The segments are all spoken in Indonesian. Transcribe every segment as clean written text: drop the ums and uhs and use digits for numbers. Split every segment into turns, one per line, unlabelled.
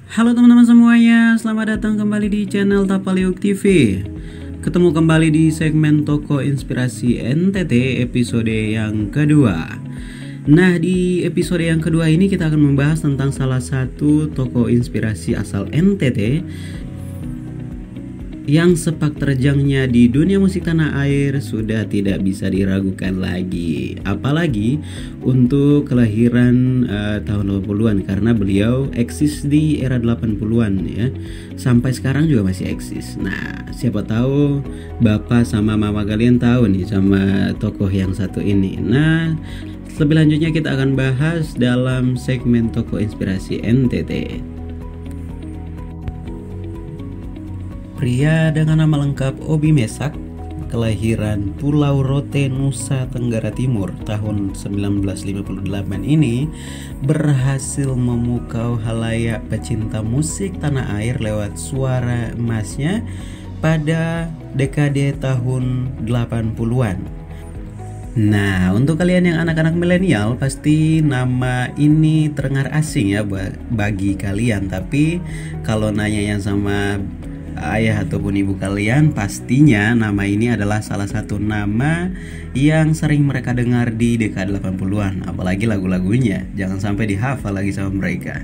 Halo teman-teman semuanya, selamat datang kembali di channel Tapaliuk TV. Ketemu kembali di segmen Toko Inspirasi NTT episode yang kedua. Nah, di episode yang kedua ini kita akan membahas tentang salah satu toko inspirasi asal NTT yang sepak terjangnya di dunia musik tanah air sudah tidak bisa diragukan lagi. Apalagi untuk kelahiran tahun 80-an, karena beliau eksis di era 80-an ya. Sampai sekarang juga masih eksis. Nah, siapa tahu Bapak sama Mama kalian tahu nih sama tokoh yang satu ini. Nah, lebih lanjutnya kita akan bahas dalam segmen Toko Inspirasi NTT. Pria dengan nama lengkap Obi Mesak, kelahiran Pulau Rote, Nusa Tenggara Timur tahun 1958 ini berhasil memukau halayak pecinta musik tanah air lewat suara emasnya pada dekade tahun 80-an. Nah, untuk kalian yang anak-anak milenial pasti nama ini terdengar asing ya bagi kalian. Tapi kalau nanya yang sama ayah ataupun ibu kalian, pastinya nama ini adalah salah satu nama yang sering mereka dengar di dekade 80-an. Apalagi lagu-lagunya, jangan sampai dihafal lagi sama mereka.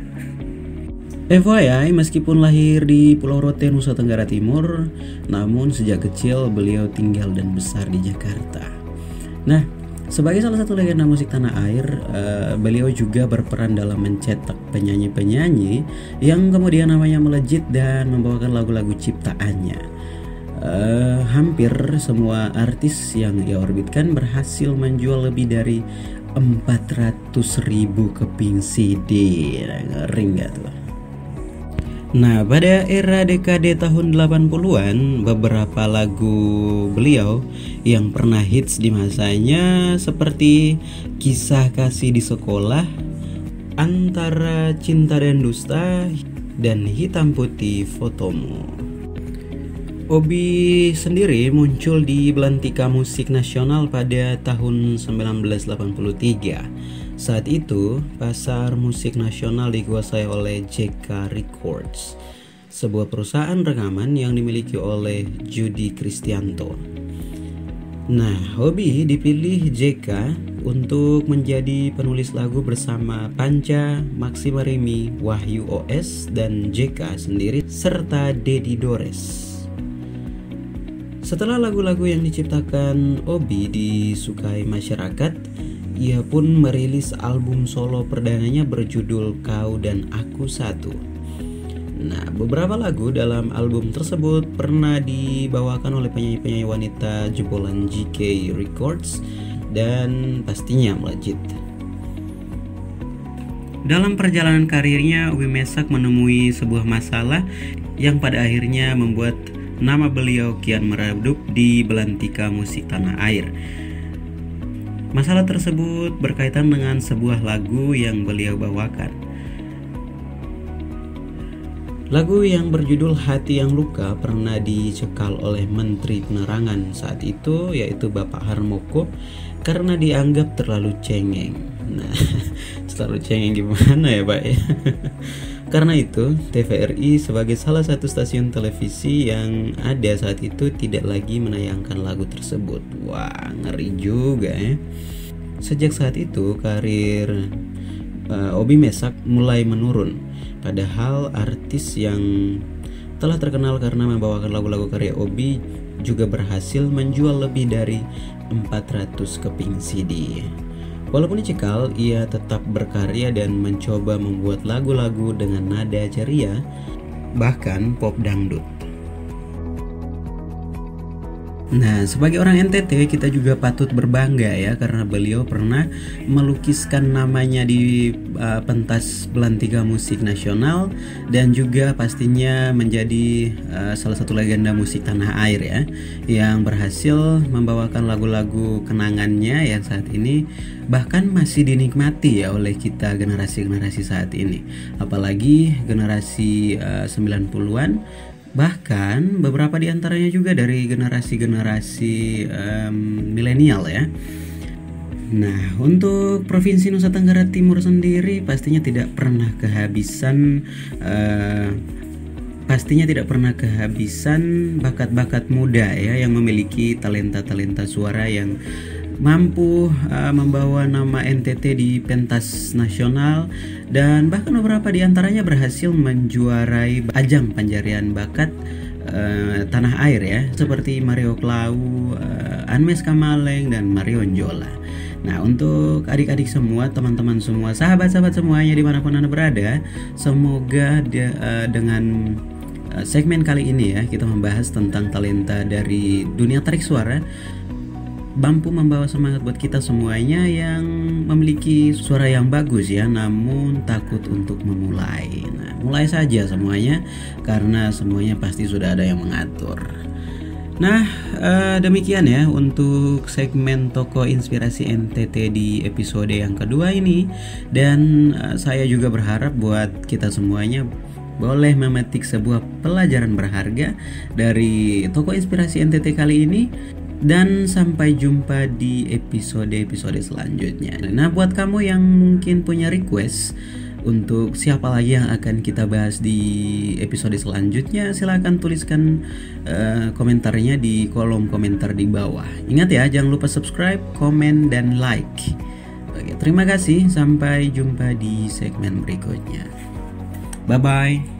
FYI, meskipun lahir di Pulau Rote, Nusa Tenggara Timur, namun sejak kecil beliau tinggal dan besar di Jakarta. Nah, sebagai salah satu legenda musik tanah air, beliau juga berperan dalam mencetak penyanyi-penyanyi yang kemudian namanya melejit dan membawakan lagu-lagu ciptaannya. Hampir semua artis yang ia orbitkan berhasil menjual lebih dari 400.000 keping CD. Ngeri gak tuh? Nah, pada era dekade tahun 80-an, beberapa lagu beliau yang pernah hits di masanya seperti Kisah Kasih di Sekolah, Antara Cinta dan Dusta, dan Hitam Putih Fotomu. Obi sendiri muncul di belantika musik nasional pada tahun 1983. Saat itu, pasar musik nasional dikuasai oleh JK Records, sebuah perusahaan rekaman yang dimiliki oleh Judi Kristianto. Nah, Obi dipilih JK untuk menjadi penulis lagu bersama Panca, Maxima Remi, Wahyu OS, dan JK sendiri, serta Dedi Dores. Setelah lagu-lagu yang diciptakan Obi disukai masyarakat, ia pun merilis album solo perdananya berjudul Kau dan Aku Satu. Nah, beberapa lagu dalam album tersebut pernah dibawakan oleh penyanyi-penyanyi wanita jebolan JK Records dan pastinya melejit. Dalam perjalanan karirnya, Obi Mesak menemui sebuah masalah yang pada akhirnya membuat nama beliau kian meredup di belantika musik tanah air. Masalah tersebut berkaitan dengan sebuah lagu yang beliau bawakan. Lagu yang berjudul Hati Yang Luka pernah dicekal oleh Menteri Penerangan saat itu, yaitu Bapak Harmoko, karena dianggap terlalu cengeng. Nah, terlalu cengeng gimana ya Pak ya? Karena itu, TVRI sebagai salah satu stasiun televisi yang ada saat itu tidak lagi menayangkan lagu tersebut. Wah, ngeri juga ya. Sejak saat itu, karir Obi Mesak mulai menurun. Padahal artis yang telah terkenal karena membawakan lagu-lagu karya Obi juga berhasil menjual lebih dari 400 keping CD. Walaupun dicekal, ia tetap berkarya dan mencoba membuat lagu-lagu dengan nada ceria, bahkan pop dangdut. Nah, sebagai orang NTT kita juga patut berbangga ya, karena beliau pernah melukiskan namanya di pentas belantika musik nasional dan juga pastinya menjadi salah satu legenda musik tanah air ya, yang berhasil membawakan lagu-lagu kenangannya yang saat ini bahkan masih dinikmati ya oleh kita generasi-generasi saat ini, apalagi generasi 90-an. Bahkan beberapa di antaranya juga dari generasi-generasi milenial ya. Nah, untuk Provinsi Nusa Tenggara Timur sendiri pastinya tidak pernah kehabisan bakat-bakat muda ya yang memiliki talenta-talenta suara yang mampu membawa nama NTT di pentas nasional, dan bahkan beberapa di antaranya berhasil menjuarai ajang pencarian bakat tanah air ya, seperti Mario Clau, Anmes Kamaleng, dan Marion Jola. Nah, untuk adik-adik semua, teman-teman semua, sahabat-sahabat semuanya dimanapun Anda berada, semoga dengan segmen kali ini ya, kita membahas tentang talenta dari dunia tarik suara, mampu membawa semangat buat kita semuanya yang memiliki suara yang bagus ya, namun takut untuk memulai. Nah, mulai saja semuanya, karena semuanya pasti sudah ada yang mengatur. Nah, demikian ya untuk segmen Toko Inspirasi NTT di episode yang kedua ini. Dan saya juga berharap buat kita semuanya boleh memetik sebuah pelajaran berharga dari Toko Inspirasi NTT kali ini. Dan sampai jumpa di episode-episode selanjutnya. Nah, buat kamu yang mungkin punya request untuk siapa lagi yang akan kita bahas di episode selanjutnya, silahkan tuliskan komentarnya di kolom komentar di bawah. Ingat ya, jangan lupa subscribe, komen, dan like. Oke, terima kasih. Sampai jumpa di segmen berikutnya. Bye-bye.